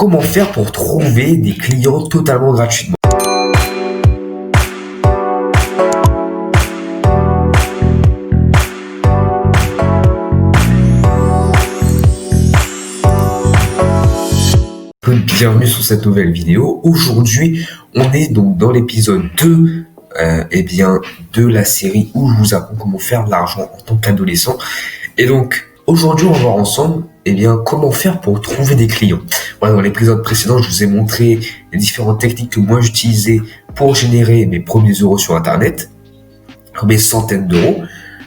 Comment faire pour trouver des clients totalement gratuitement? Bienvenue sur cette nouvelle vidéo. Aujourd'hui, on est donc dans l'épisode 2 de la série où je vous apprends comment faire de l'argent en tant qu'adolescent. Et donc, aujourd'hui, on va voir ensemble comment faire pour trouver des clients. Voilà, dans l'épisode précédent, je vous ai montré les différentes techniques que moi j'utilisais pour générer mes premiers euros sur Internet, mes centaines d'euros.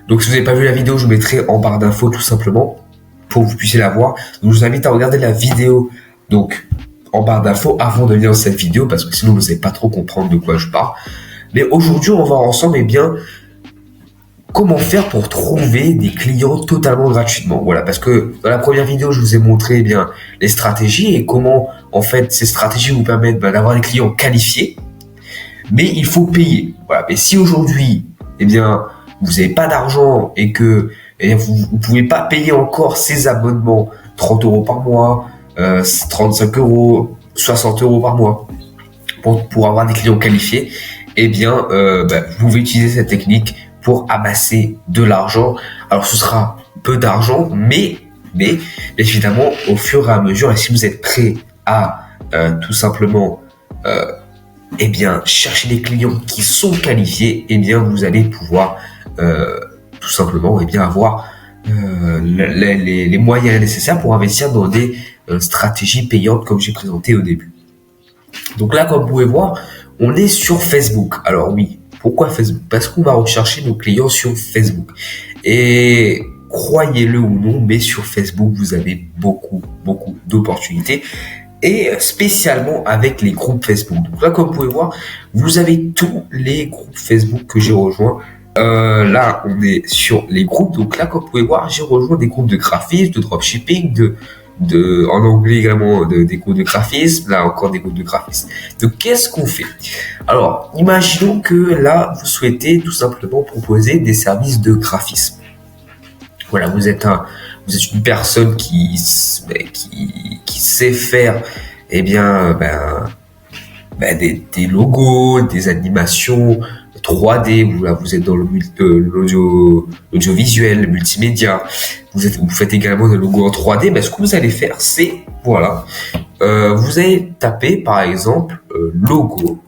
Donc, si vous n'avez pas vu la vidéo, je vous mettrai en barre d'infos tout simplement pour que vous puissiez la voir. Donc, je vous invite à regarder la vidéo donc en barre d'infos avant de lire cette vidéo parce que sinon vous n'allez pas trop comprendre de quoi je parle. Mais aujourd'hui, on va voir ensemble comment faire pour trouver des clients totalement gratuitement. Voilà, parce que dans la première vidéo, je vous ai montré les stratégies et comment en fait ces stratégies vous permettent d'avoir des clients qualifiés. Mais il faut payer. Voilà. Et si aujourd'hui, vous n'avez pas d'argent et que vous ne pouvez pas payer encore ces abonnements, 30 euros par mois, 35 euros, 60 euros par mois pour avoir des clients qualifiés, vous pouvez utiliser cette technique pour amasser de l'argent. Alors ce sera peu d'argent, mais évidemment au fur et à mesure, et si vous êtes prêt à tout simplement chercher des clients qui sont qualifiés, vous allez pouvoir tout simplement avoir les moyens nécessaires pour investir dans des stratégies payantes comme j'ai présenté au début. Donc là, comme vous pouvez voir, on est sur Facebook. Alors oui, pourquoi Facebook? Parce qu'on va rechercher nos clients sur Facebook. Et croyez-le ou non, mais sur Facebook, vous avez beaucoup d'opportunités. Et spécialement avec les groupes Facebook. Donc là, comme vous pouvez voir, vous avez tous les groupes Facebook que j'ai rejoints. Là, on est sur les groupes. Donc là, comme vous pouvez voir, j'ai rejoint des groupes de graphisme, de dropshipping, en anglais également des groupes de graphisme. Là, encore des groupes de graphisme. Donc, qu'est-ce qu'on fait? Alors, imaginons que là, vous souhaitez tout simplement proposer des services de graphisme. Voilà, vous êtes une personne qui sait faire, des logos, des animations 3D, vous êtes dans l'audiovisuel, le multimédia, vous faites également des logos en 3D, mais ce que vous allez faire, c'est, vous allez taper par exemple logo,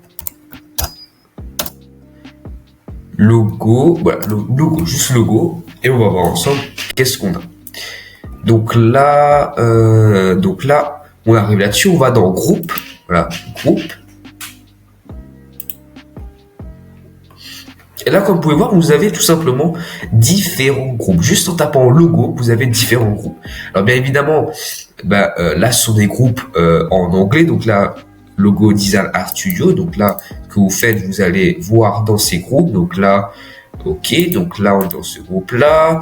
juste logo, et on va voir ensemble qu'est-ce qu'on a. Donc là, on arrive là-dessus, on va dans groupe, voilà, groupe. Et là, comme vous pouvez voir, vous avez tout simplement différents groupes. Juste en tapant logo, vous avez différents groupes. Alors bien évidemment, là, ce sont des groupes en anglais. Donc là, logo Design Art Studio. Donc là, que vous faites, vous allez voir dans ces groupes. Donc là, ok. Donc là, on est dans ce groupe-là.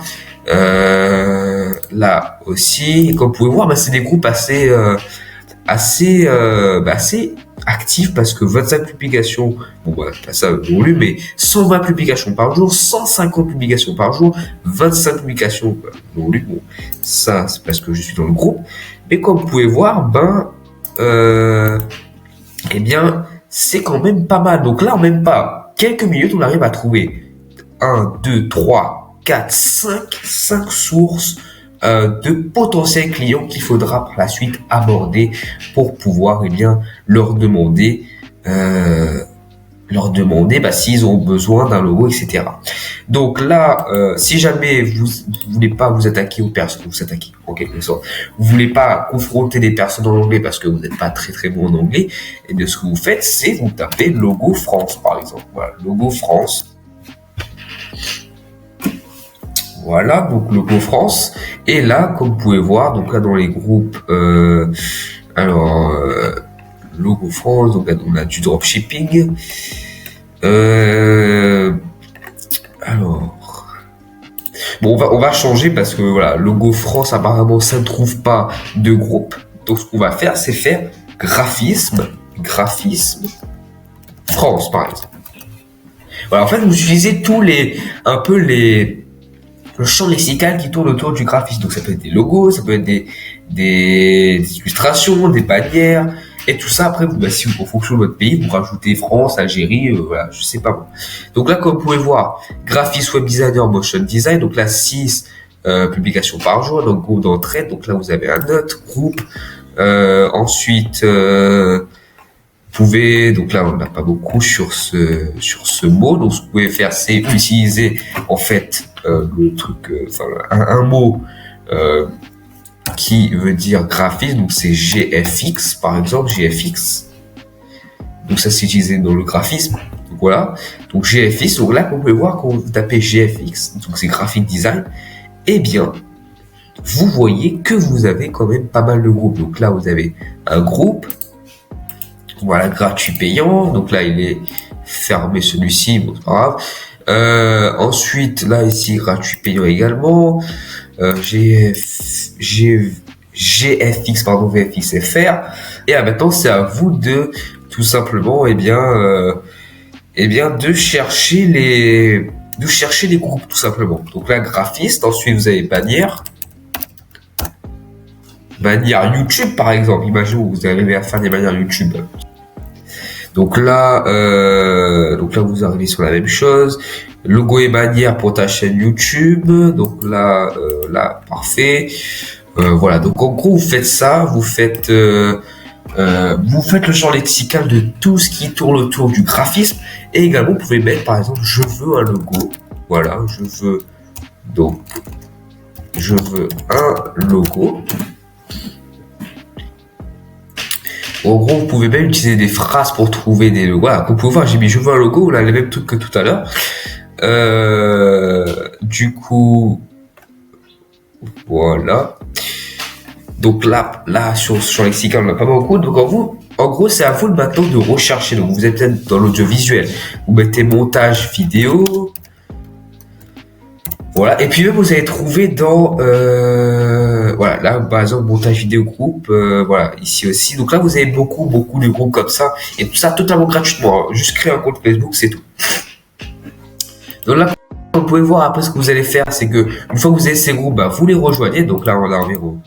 Là aussi. Et comme vous pouvez voir, c'est des groupes assez actifs parce que 25 publications, pas ça voulu, mais 120 publications par jour, 150 publications par jour, 25 publications voulu. Bon, ça, c'est parce que je suis dans le groupe. Mais comme vous pouvez voir, c'est quand même pas mal. Donc là, en même pas quelques minutes, on arrive à trouver 1, 2, 3, 4, 5 sources de potentiels clients qu'il faudra par la suite aborder pour pouvoir leur demander s'ils ont besoin d'un logo, etc. Donc là, si jamais vous voulez pas vous attaquer aux personnes, en quelque sorte, vous voulez pas confronter des personnes en anglais parce que vous n'êtes pas très bon en anglais, et bien ce que vous faites, c'est vous tapez logo France par exemple. Voilà, logo France. Voilà, donc logo France. Et là, comme vous pouvez voir, donc là dans les groupes, logo France, donc là on a du dropshipping. On va changer parce que voilà, logo France, apparemment, ça ne trouve pas de groupe. Donc ce qu'on va faire, c'est faire graphisme France, par exemple. Voilà, en fait, vous utilisez le champ lexical qui tourne autour du graphisme. Donc ça peut être des logos, ça peut être des des illustrations, des bannières, et tout ça, après, si vous, en fonction de votre pays, vous rajoutez France, Algérie, voilà, je sais pas moi. Donc là, comme vous pouvez voir, graphiste, web designer, motion design, donc là, 6 publications par jour, donc groupe d'entraide, donc là, vous avez un autre groupe. Ensuite, vous pouvez, donc là, on n'a pas beaucoup sur ce mot, donc ce que vous pouvez faire, c'est utiliser, en fait, le truc, un mot, qui veut dire graphisme, donc c'est GFX par exemple, GFX. Donc ça c'est utilisé dans le graphisme. Donc voilà. Donc GFX, donc là vous pouvez voir quand vous tapez GFX, donc c'est graphic design, eh bien vous voyez que vous avez quand même pas mal de groupes. Donc là vous avez un groupe, voilà, gratuit payant, donc là il est fermé celui-ci, bon c'est pas grave. Ensuite là ici gratuit payant également. GFX, pardon, VFX FR. Et maintenant, c'est à vous de tout simplement, de chercher les groupes, tout simplement. Donc là, graphiste. Ensuite, vous avez bannière YouTube, par exemple. Imaginez que vous arrivez à faire des bannières YouTube. Donc là, vous arrivez sur la même chose. Logo et bannière pour ta chaîne YouTube. Donc là, parfait. Voilà. Donc en gros, vous faites ça. Vous faites le champ lexical de tout ce qui tourne autour du graphisme. Et également, vous pouvez mettre, par exemple, je veux un logo. Voilà. Je veux un logo. En gros, vous pouvez même utiliser des phrases pour trouver des logos. Voilà, comme vous pouvez voir, j'ai mis je veux un logo, là, les mêmes trucs que tout à l'heure. Du coup, voilà. Donc là, sur Lexical, on n'a pas beaucoup. Donc en gros, c'est à vous maintenant de rechercher. Donc vous êtes peut-être dans l'audiovisuel. Vous mettez montage vidéo. Voilà. Et puis vous allez trouver dans voilà, là par exemple montage vidéo groupe, voilà, ici aussi. Donc là vous avez beaucoup de groupes comme ça et tout ça totalement gratuitement. Hein. Juste créer un compte Facebook, c'est tout. Donc là vous pouvez voir après ce que vous allez faire, c'est que une fois que vous avez ces groupes, vous les rejoignez. Donc là on a environ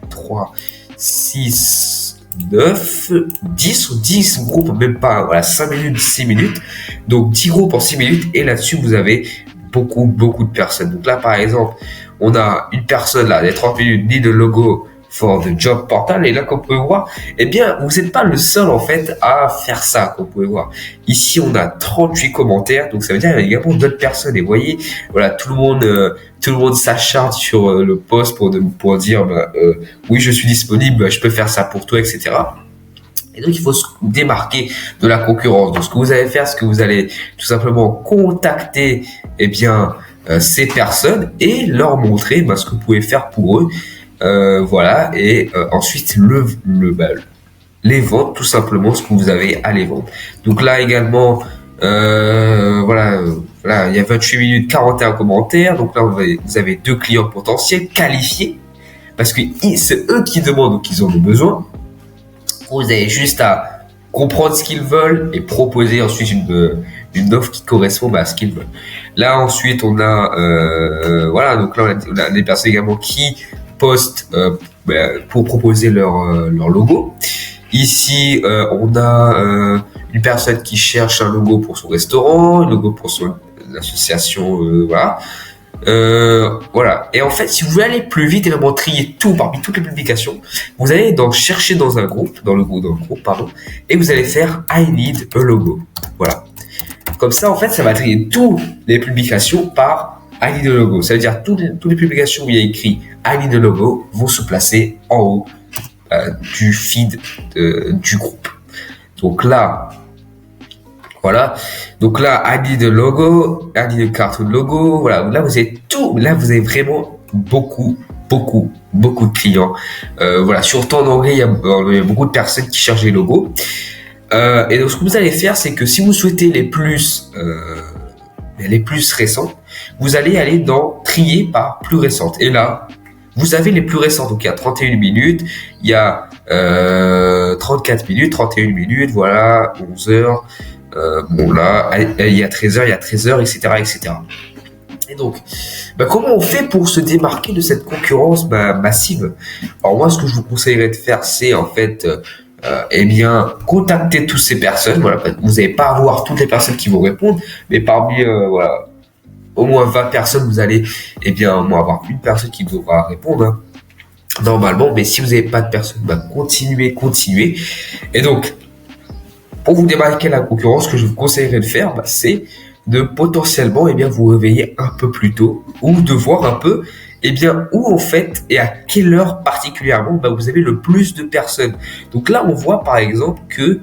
3, 6, 9, 10 ou 10 groupes, même pas, voilà, 5 minutes, 6 minutes. Donc 10 groupes en 6 minutes et là-dessus vous avez beaucoup de personnes. Donc là par exemple on a une personne là, les 30 minutes, ni de logo for the job portal. Et là, comme vous pouvez voir, eh bien, vous n'êtes pas le seul, en fait, à faire ça, comme vous pouvez voir. Ici, on a 38 commentaires. Donc, ça veut dire qu'il y a également d'autres personnes. Et vous voyez, voilà, tout le monde s'acharne sur le post pour dire, oui, je suis disponible, je peux faire ça pour toi, etc. Et donc, il faut se démarquer de la concurrence. Donc, ce que vous allez faire, c'est que vous allez tout simplement contacter, eh bien, ces personnes et leur montrer ce que vous pouvez faire pour eux. Voilà, et ensuite les vendre tout simplement ce que vous avez à les vendre. Donc là également, voilà, il y a 28 minutes 41 commentaires. Donc là vous avez 2 clients potentiels qualifiés parce que c'est eux qui demandent, donc ils ont des besoins. Vous avez juste à comprendre ce qu'ils veulent et proposer ensuite une offre qui correspond à ce qu'ils veulent. Là ensuite on a voilà, donc là on a des personnes également qui postent pour proposer leur logo. Ici on a une personne qui cherche un logo pour son restaurant, un logo pour son association, voilà. Voilà. Et en fait, si vous voulez aller plus vite et vraiment trier tout parmi toutes les publications, vous allez donc chercher dans le groupe, pardon, et vous allez faire I need a logo. Voilà. Comme ça, en fait, ça va trier toutes les publications par I need a logo. Ça veut dire toutes les publications où il y a écrit I need a logo vont se placer en haut du feed du groupe. Donc là, voilà. Donc là, I need a logo, I need a cartoon logo. Voilà. Là, vous avez tout. Là, vous avez vraiment beaucoup de clients. Voilà. Surtout en anglais, il y a beaucoup de personnes qui cherchent des logos. Et donc, ce que vous allez faire, c'est que si vous souhaitez les plus récentes, vous allez aller dans trier par plus récentes. Et là, vous avez les plus récentes. Donc, il y a 31 minutes, il y a 34 minutes, 31 minutes, voilà, 11 heures. Bon là, il y a 13 heures, etc. Et donc, comment on fait pour se démarquer de cette concurrence massive? Alors moi, ce que je vous conseillerais de faire, c'est en fait, contacter toutes ces personnes. Voilà, vous n'allez pas avoir toutes les personnes qui vous répondent, mais parmi au moins 20 personnes, vous allez au moins avoir une personne qui devra répondre, hein, normalement. Mais si vous n'avez pas de personne, continuez. Et donc, pour vous démarquer de la concurrence, ce que je vous conseillerais de faire, c'est de potentiellement vous réveiller un peu plus tôt, ou de voir un peu où en fait et à quelle heure particulièrement vous avez le plus de personnes. Donc là on voit par exemple que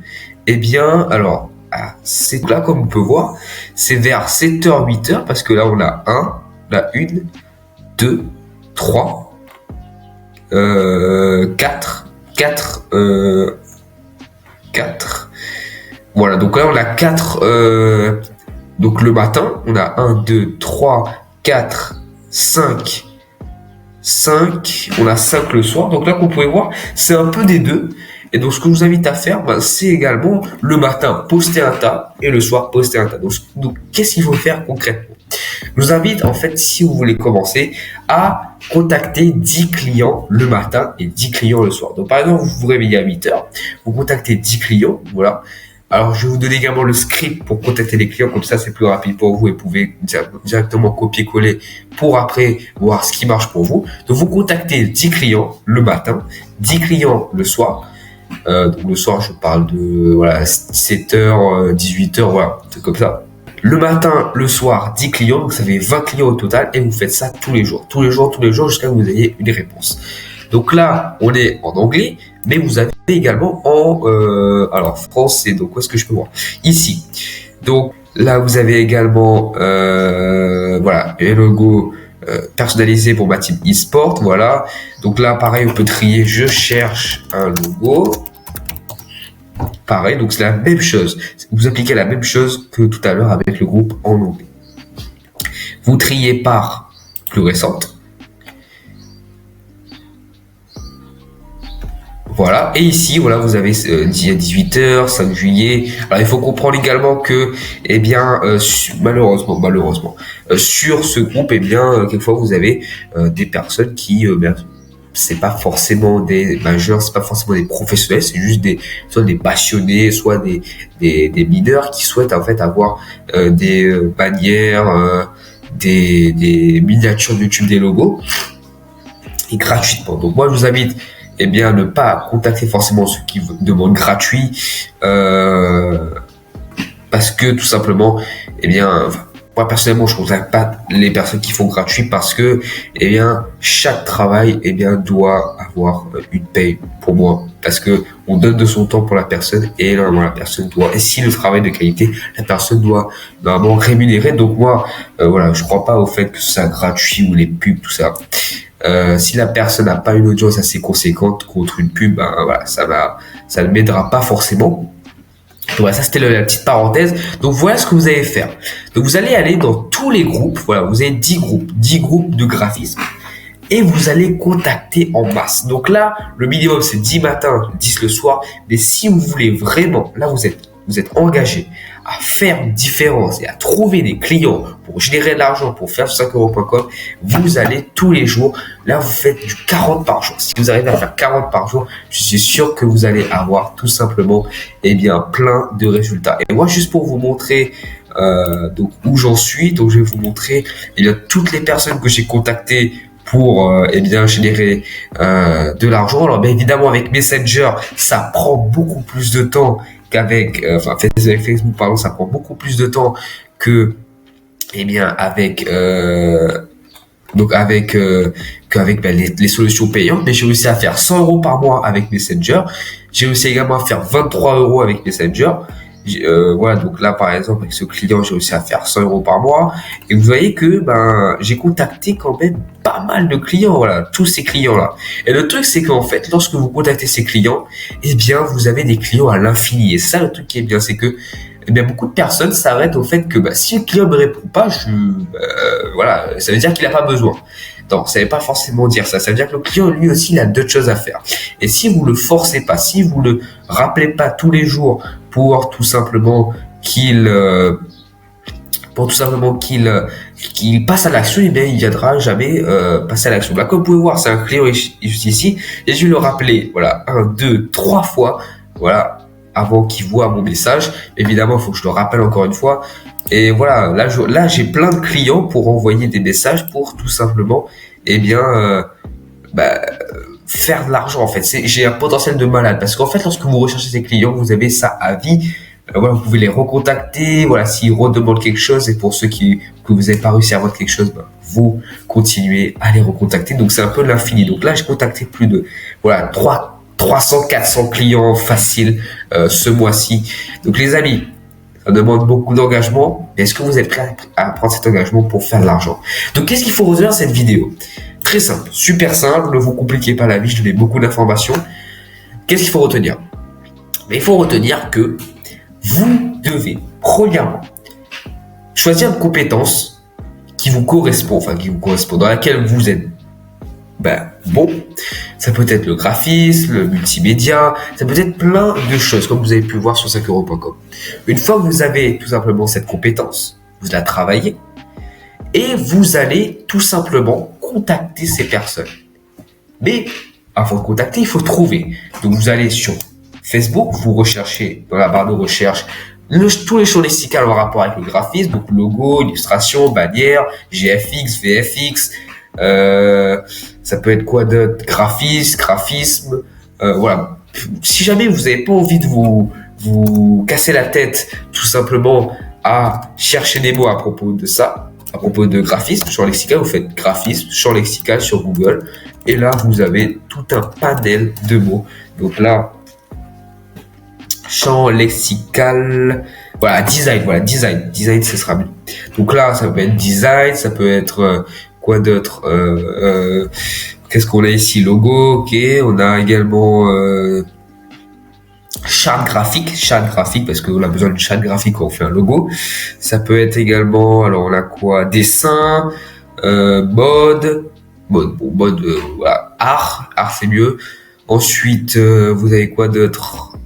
c'est là, comme on peut voir, c'est vers 7h 8h, parce que là on a 1, 2, 3, 4, voilà, donc là on a 4, donc le matin on a 1, 2, 3, 4, 5, on a 5 le soir. Donc là, qu'on pouvait voir, c'est un peu des deux. Et donc, ce que je vous invite à faire, c'est également le matin, poster un tas, et le soir, poster un tas. Donc qu'est-ce qu'il faut faire concrètement? Je vous invite, en fait, si vous voulez commencer, à contacter 10 clients le matin et 10 clients le soir. Donc, par exemple, vous vous réveillez à 8h, vous contactez 10 clients, voilà. Alors, je vais vous donner également le script pour contacter les clients, comme ça c'est plus rapide pour vous et vous pouvez directement copier-coller pour après voir ce qui marche pour vous. Donc, vous contactez 10 clients le matin, 10 clients le soir. Donc, le soir, je parle de 7h, 18h, voilà, c'est comme ça. Le matin, le soir, 10 clients, donc ça fait 20 clients au total et vous faites ça tous les jours jusqu'à ce que vous ayez une réponse. Donc là, on est en anglais, mais vous avez également en français. Donc où est-ce que je peux voir? Ici. Donc là, vous avez également un logo personnalisé pour ma team e-sport. Voilà. Donc là, pareil, on peut trier. Je cherche un logo. Pareil, donc c'est la même chose. Vous appliquez la même chose que tout à l'heure avec le groupe en anglais. Vous triez par plus récente. Voilà, et ici, voilà, vous avez dit à 18h, 5 juillet. Alors, il faut comprendre également que, malheureusement, sur ce groupe, quelquefois, vous avez des personnes qui, c'est pas forcément des majeurs, c'est pas forcément des professionnels, c'est juste soit des passionnés, soit des mineurs qui souhaitent en fait avoir des bannières, des miniatures YouTube, des logos, et gratuitement. Donc, moi, je vous invite ne pas contacter forcément ceux qui demandent gratuit, parce que tout simplement, moi personnellement, je contacte pas les personnes qui font gratuit parce que, chaque travail, doit avoir une paye pour moi, parce que on donne de son temps pour la personne et normalement la personne doit, et si le travail de qualité, la personne doit normalement rémunérer. Donc moi, je crois pas au fait que ce soit gratuit ou les pubs, tout ça. Si la personne n'a pas une audience assez conséquente contre une pub, ça ne m'aidera pas forcément. Donc voilà, ça c'était la petite parenthèse. Donc voilà ce que vous allez faire. Donc vous allez aller dans tous les groupes. Voilà, vous avez 10 groupes de graphisme. Et vous allez contacter en masse. Donc là, le minimum c'est 10 matins, 10 le soir. Mais si vous voulez vraiment, là vous êtes engagé à faire une différence et à trouver des clients pour générer de l'argent, pour faire sur 5euros.com, vous allez tous les jours. Là, vous faites du 40 par jour. Si vous arrivez à faire 40 par jour, je suis sûr que vous allez avoir tout simplement plein de résultats. Et moi, juste pour vous montrer donc où j'en suis, donc je vais vous montrer toutes les personnes que j'ai contactées pour générer de l'argent. Alors bien évidemment avec Messenger, ça prend beaucoup plus de temps qu'avec avec Facebook, pardon, ça prend beaucoup plus de temps que qu'avec les solutions payantes. Mais j'ai réussi à faire 100 euros par mois avec Messenger. J'ai réussi également à faire 23 euros avec Messenger. Voilà, donc là par exemple avec ce client j'ai réussi à faire 100 euros par mois, et vous voyez que j'ai contacté quand même pas mal de clients, voilà, tous ces clients là. Et le truc c'est qu'en fait lorsque vous contactez ces clients, vous avez des clients à l'infini. Et ça, le truc qui est bien, c'est que beaucoup de personnes s'arrêtent au fait que si le client me répond pas, ça veut dire qu'il a pas besoin. Non, ça veut pas forcément dire ça. Ça veut dire que le client, lui aussi, il a d'autres choses à faire. Et si vous le forcez pas, si vous le rappelez pas tous les jours pour tout simplement qu'il qu'il passe à l'action, eh bien, il viendra jamais passer à l'action. Là, comme vous pouvez voir, c'est un client juste ici, et je vais le rappeler, voilà, 1, 2, 3 fois, voilà, avant qu'il voit mon message. Évidemment, il faut que je le rappelle encore une fois. Et voilà, là, j'ai plein de clients pour envoyer des messages pour tout simplement, eh bien, faire de l'argent en fait. J'ai un potentiel de malade parce qu'en fait, lorsque vous recherchez ces clients, vous avez ça à vie. Voilà, vous pouvez les recontacter. Voilà, s'ils redemandent quelque chose, et pour ceux que vous n'avez pas réussi à avoir quelque chose, vous continuez à les recontacter. Donc c'est un peu l'infini. Donc là, j'ai contacté plus de 300, 400 clients faciles ce mois-ci. Donc les amis, ça demande beaucoup d'engagement. Est-ce que vous êtes prêts à prendre cet engagement pour faire de l'argent? Donc qu'est-ce qu'il faut retenir de cette vidéo? Très simple, super simple, ne vous compliquez pas la vie, je donnais beaucoup d'informations. Qu'est-ce qu'il faut retenir? Mais il faut retenir que vous devez, premièrement, choisir une compétence qui vous correspond, dans laquelle vous êtes bon. Ça peut être le graphisme, le multimédia, ça peut être plein de choses, comme vous avez pu voir sur 5euros.com. Une fois que vous avez tout simplement cette compétence, vous la travaillez et vous allez tout simplement contacter ces personnes. Mais avant de contacter, il faut trouver. Donc vous allez sur Facebook, vous recherchez dans la barre de recherche tous les champs lexicaux en rapport avec le graphisme, donc logo, illustration, bannière, GFX, VFX, ça peut être quoi d'autre, graphisme, voilà. Si jamais vous n'avez pas envie de vous casser la tête tout simplement à chercher des mots à propos de ça, à propos de graphisme, champ lexical, vous faites graphisme, champ lexical sur Google, et là vous avez tout un panel de mots. Donc là, champ lexical, voilà, design, ce sera mieux. Donc là, ça peut être design, ça peut être quoi d'autre, qu'est-ce qu'on a ici, logo, ok, on a également charte graphique, parce qu'on a besoin d'une charte graphique quand on fait un logo. Ça peut être également, alors on a quoi, dessin, mode, voilà, art c'est mieux. Ensuite, vous avez quoi d'autre,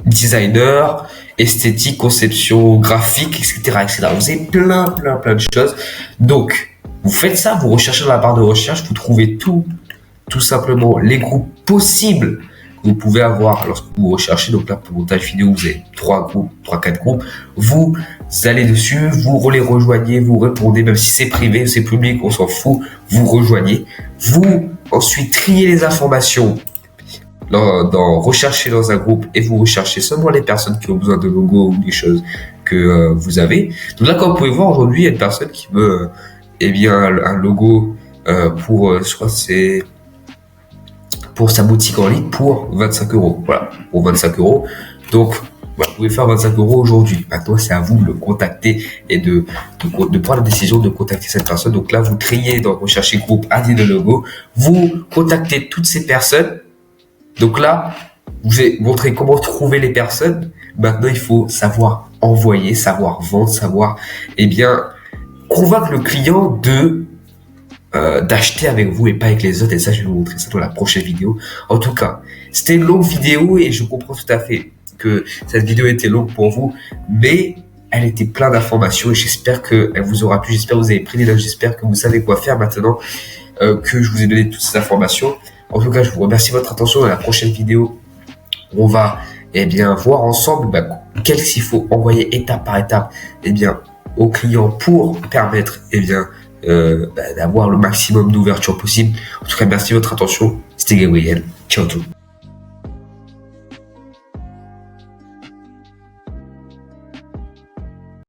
designer, esthétique, conception graphique, etc. Vous avez plein de choses. Donc, vous faites ça, vous recherchez dans la barre de recherche, vous trouvez tout simplement les groupes possibles que vous pouvez avoir lorsque vous recherchez. Donc là, pour montage vidéo, vous avez 3-4 groupes. Vous allez dessus, vous les rejoignez, vous répondez, même si c'est privé, c'est public, on s'en fout, vous rejoignez. Vous, ensuite, triez les informations rechercher dans un groupe et vous recherchez seulement les personnes qui ont besoin de logos ou des choses que vous avez. Donc là, comme vous pouvez voir, aujourd'hui, il y a une personne qui veut un logo pour, je crois que c'est pour sa boutique en ligne pour 25 €. Voilà, pour 25 €. Donc, voilà, vous pouvez faire 25 € aujourd'hui. Maintenant, c'est à vous de le contacter et de prendre la décision de contacter cette personne. Donc là, vous triez dans rechercher groupe, idée de logo. Vous contactez toutes ces personnes. Donc là, je vous ai montré comment trouver les personnes. Maintenant, il faut savoir envoyer, savoir vendre, savoir, convaincre le client d'acheter avec vous et pas avec les autres. Et ça, je vais vous montrer ça dans la prochaine vidéo. En tout cas, c'était une longue vidéo et je comprends tout à fait que cette vidéo était longue pour vous, mais elle était pleine d'informations et j'espère qu'elle vous aura plu. J'espère que vous avez pris des notes. J'espère que vous savez quoi faire maintenant que je vous ai donné toutes ces informations. En tout cas, je vous remercie de votre attention. Dans la prochaine vidéo, on va voir ensemble qu'est-ce qu'il faut envoyer étape par étape au client pour permettre d'avoir le maximum d'ouverture possible. En tout cas, merci de votre attention. C'était Gabriel. Ciao tout.